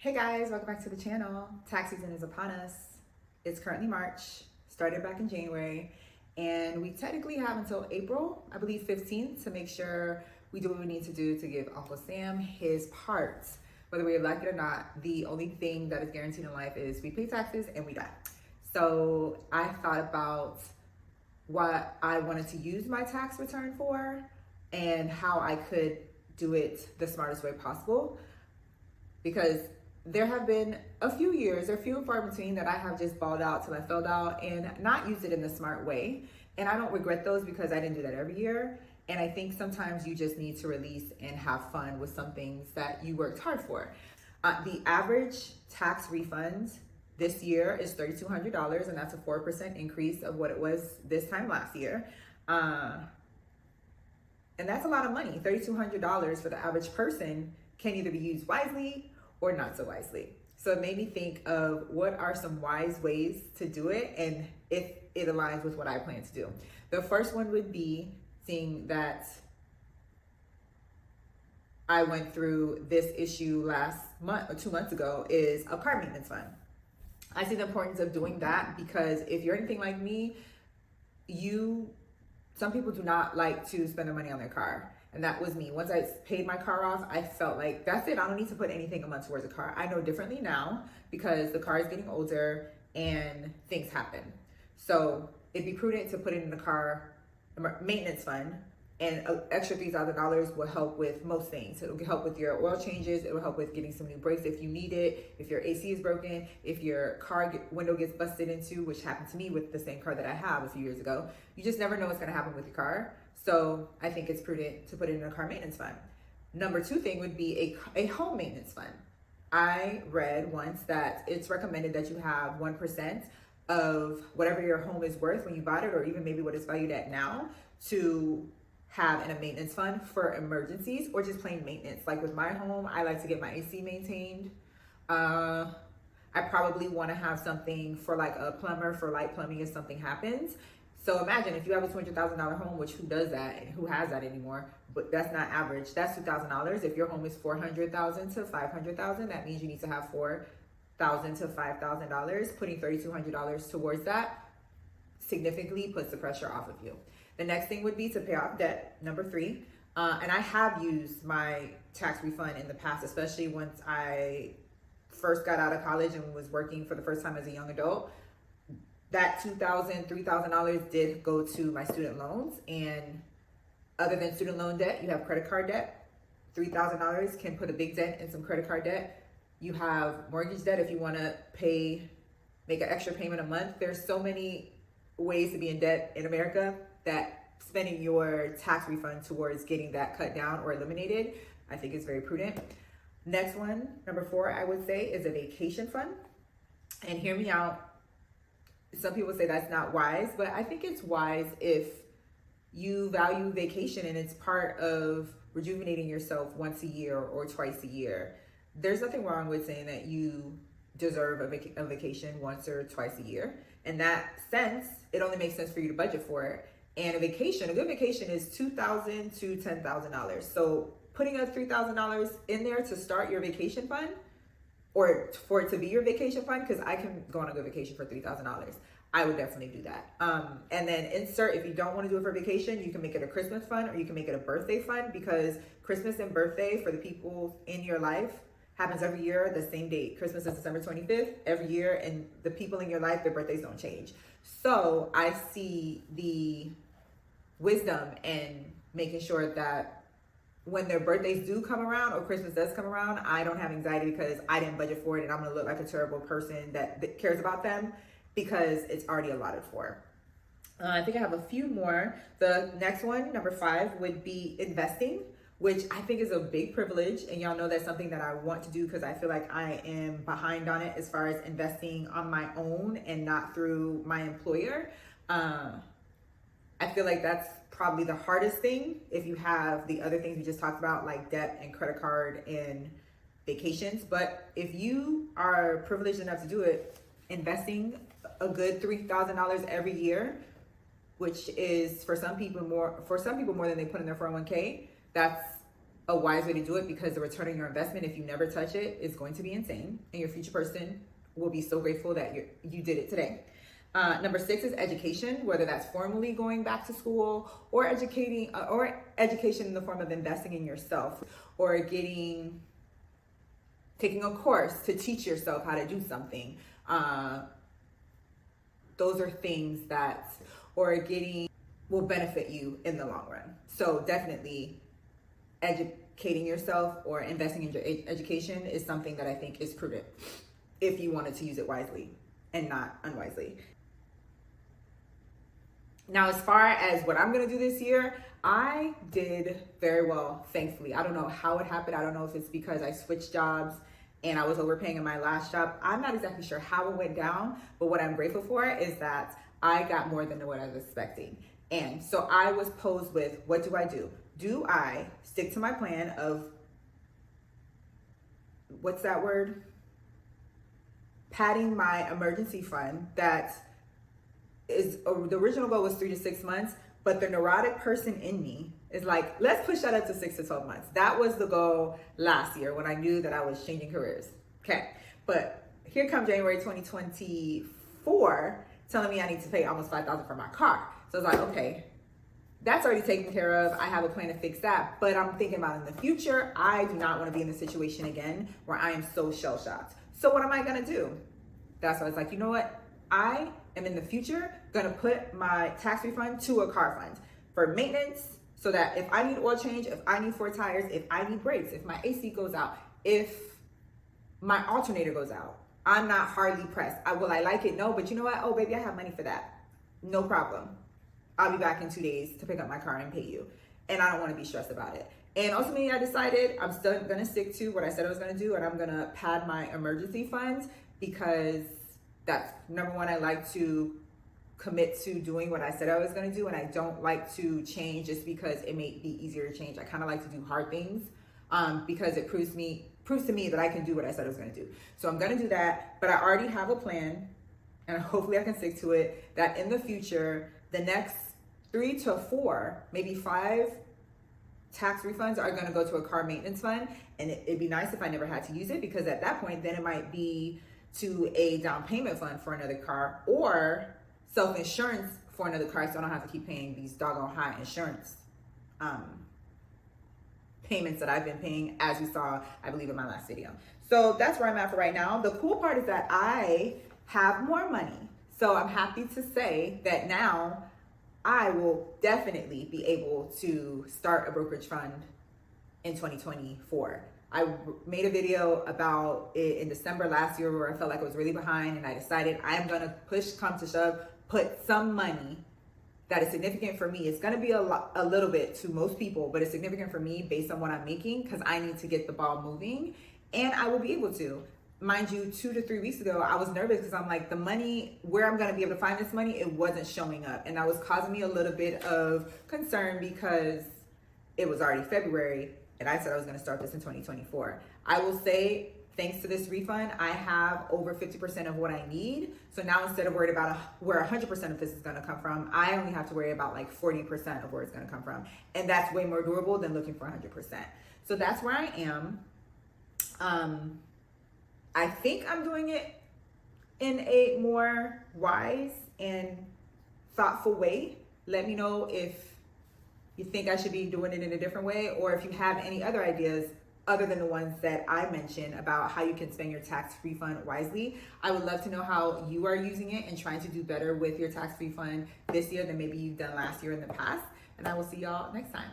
Hey guys, welcome back to the channel. Tax season is upon us. It's currently March, started back in January, and we technically have until April, I believe 15th, to make sure we do what we need to do to give Uncle Sam his part. Whether we like it or not, the only thing that is guaranteed in life is we pay taxes and we die. So I thought about what I wanted to use my tax return for and how I could do it the smartest way possible, because there have been a few years, or few and far between, that I have just balled out till I fell out and not used it in the smart way. And I don't regret those because I didn't do that every year. And I think sometimes you just need to release and have fun with some things that you worked hard for. The average tax refund this year is $3,200, and that's a 4% increase of what it was this time last year. And that's a lot of money. $3,200 for the average person can either be used wisely or not so wisely. So it made me think of what are some wise ways to do it and if it aligns with what I plan to do. The first one would be seeing that I went through this issue last month or 2 months ago, is a car maintenance fund. I see the importance of doing that because if you're anything like me, some people do not like to spend their money on their car. And that was me. Once I paid my car off, I felt like that's it. I don't need to put anything a month towards a car. I know differently now because the car is getting older and things happen. So it'd be prudent to put it in the car maintenance fund, and an extra $3,000 will help with most things. It'll help with your oil changes. It will help with getting some new brakes if you need it. If your AC is broken, if your car window gets busted into, which happened to me with the same car that I have a few years ago. You just never know what's gonna happen with your car. So I think it's prudent to put it in a car maintenance fund. Number two thing would be a home maintenance fund. I read once that it's recommended that you have 1% of whatever your home is worth when you bought it, or even maybe what it's valued at now, to have in a maintenance fund for emergencies or just plain maintenance. Like with my home, I like to get my AC maintained. I probably want to have something for like a plumber for light plumbing if something happens. So imagine if you have a $200,000 home, which who does that and who has that anymore? But that's not average. That's $2,000. If your home is $400,000 to $500,000, that means you need to have $4,000 to $5,000. Putting $3,200 towards that significantly puts the pressure off of you. The next thing would be to pay off debt, number three. And I have used my tax refund in the past, especially once I first got out of college and was working for the first time as a young adult. That $2,000, $3,000 did go to my student loans. And other than student loan debt, you have credit card debt. $3,000 can put a big dent in some credit card debt. You have mortgage debt if you want to make an extra payment a month. There's so many ways to be in debt in America that spending your tax refund towards getting that cut down or eliminated, I think is very prudent. Next one, number four, I would say, is a vacation fund. And hear me out. Some people say that's not wise, but I think it's wise if you value vacation and it's part of rejuvenating yourself once a year or twice a year. There's nothing wrong with saying that you deserve a vacation once or twice a year. In that sense, it only makes sense for you to budget for it. And a good vacation is $2,000 to $10,000. So putting up $3,000 in there to start your vacation fund, or for it to be your vacation fund, because I can go on a good vacation for $3,000. I would definitely do that. And then insert, if you don't want to do it for vacation, you can make it a Christmas fund or you can make it a birthday fund, because Christmas and birthday for the people in your life happens every year, the same date. Christmas is December 25th every year, and the people in your life, their birthdays don't change. So I see the wisdom in making sure that when their birthdays do come around or Christmas does come around, I don't have anxiety because I didn't budget for it and I'm gonna look like a terrible person that cares about them, because it's already allotted for. I think I have a few more. The next one, number five, would be investing, which I think is a big privilege. And y'all know that's something that I want to do because I feel like I am behind on it as far as investing on my own and not through my employer. I feel like that's probably the hardest thing if you have the other things we just talked about, like debt and credit card and vacations. But if you are privileged enough to do it, investing a good $3,000 every year, which is for some people more than they put in their 401k, that's a wise way to do it, because the return on your investment, if you never touch it, is going to be insane, and your future person will be so grateful that you did it today. Number 6 is education, whether that's formally going back to school or education in the form of investing in yourself, or taking a course to teach yourself how to do something. Those are things that, or getting, will benefit you in the long run. So definitely educating yourself or investing in your education is something that I think is prudent if you wanted to use it wisely and not unwisely. Now, as far as what I'm going to do this year, I did very well, thankfully. I don't know how it happened. I don't know if it's because I switched jobs and I was overpaying in my last job. I'm not exactly sure how it went down, but what I'm grateful for is that I got more than what I was expecting. And so I was posed with, what do I do? Do I stick to my plan of, what's that word? Padding my emergency fund that is, the original goal was 3 to 6 months, but the neurotic person in me is like, let's push that up to 6 to 12 months. That was the goal last year when I knew that I was changing careers. Okay, but here come January 2024, telling me I need to pay almost $5,000 for my car. So I was like, okay, that's already taken care of. I have a plan to fix that. But I'm thinking about in the future, I do not want to be in the situation again where I am so shell-shocked. So what am I going to do? That's why I was like, you know what? I am in the future going to put my tax refund to a car fund for maintenance, so that if I need oil change, if I need 4 tires, if I need brakes, if my AC goes out, if my alternator goes out, I'm not hardly pressed. Will I like it? No, but you know what? Oh, baby, I have money for that. No problem. I'll be back in 2 days to pick up my car and pay you. And I don't want to be stressed about it. And ultimately, I decided I'm still going to stick to what I said I was going to do, and I'm going to pad my emergency funds, because that's, number one, I like to commit to doing what I said I was going to do, and I don't like to change just because it may be easier to change. I kind of like to do hard things because it proves to me that I can do what I said I was going to do. So I'm going to do that, but I already have a plan, and hopefully I can stick to it, that in the future, the next 3 to 4, maybe 5 tax refunds are going to go to a car maintenance fund. And it'd be nice if I never had to use it, because at that point, then it might be to a down payment fund for another car, or self-insurance for another car, so I don't have to keep paying these doggone high insurance payments that I've been paying, as you saw, I believe, in my last video. So that's where I'm at for right now. The cool part is that I have more money. So I'm happy to say that now I will definitely be able to start a brokerage fund in 2024. I made a video about it in December last year where I felt like I was really behind, and I decided I am going to push, come to shove, put some money that is significant for me. It's going to be a little bit to most people, but it's significant for me based on what I'm making, because I need to get the ball moving, and I will be able to. Mind you, 2 to 3 weeks ago, I was nervous because I'm like, the money, where I'm going to be able to find this money, it wasn't showing up. And that was causing me a little bit of concern, because it was already February and I said I was going to start this in 2024. I will say, thanks to this refund, I have over 50% of what I need. So now, instead of worried about where 100% of this is going to come from, I only have to worry about like 40% of where it's going to come from. And that's way more doable than looking for 100%. So that's where I am. I think I'm doing it in a more wise and thoughtful way. Let me know if you think I should be doing it in a different way, or if you have any other ideas other than the ones that I mentioned about how you can spend your tax refund wisely. I would love to know how you are using it and trying to do better with your tax refund this year than maybe you've done last year in the past. And I will see y'all next time.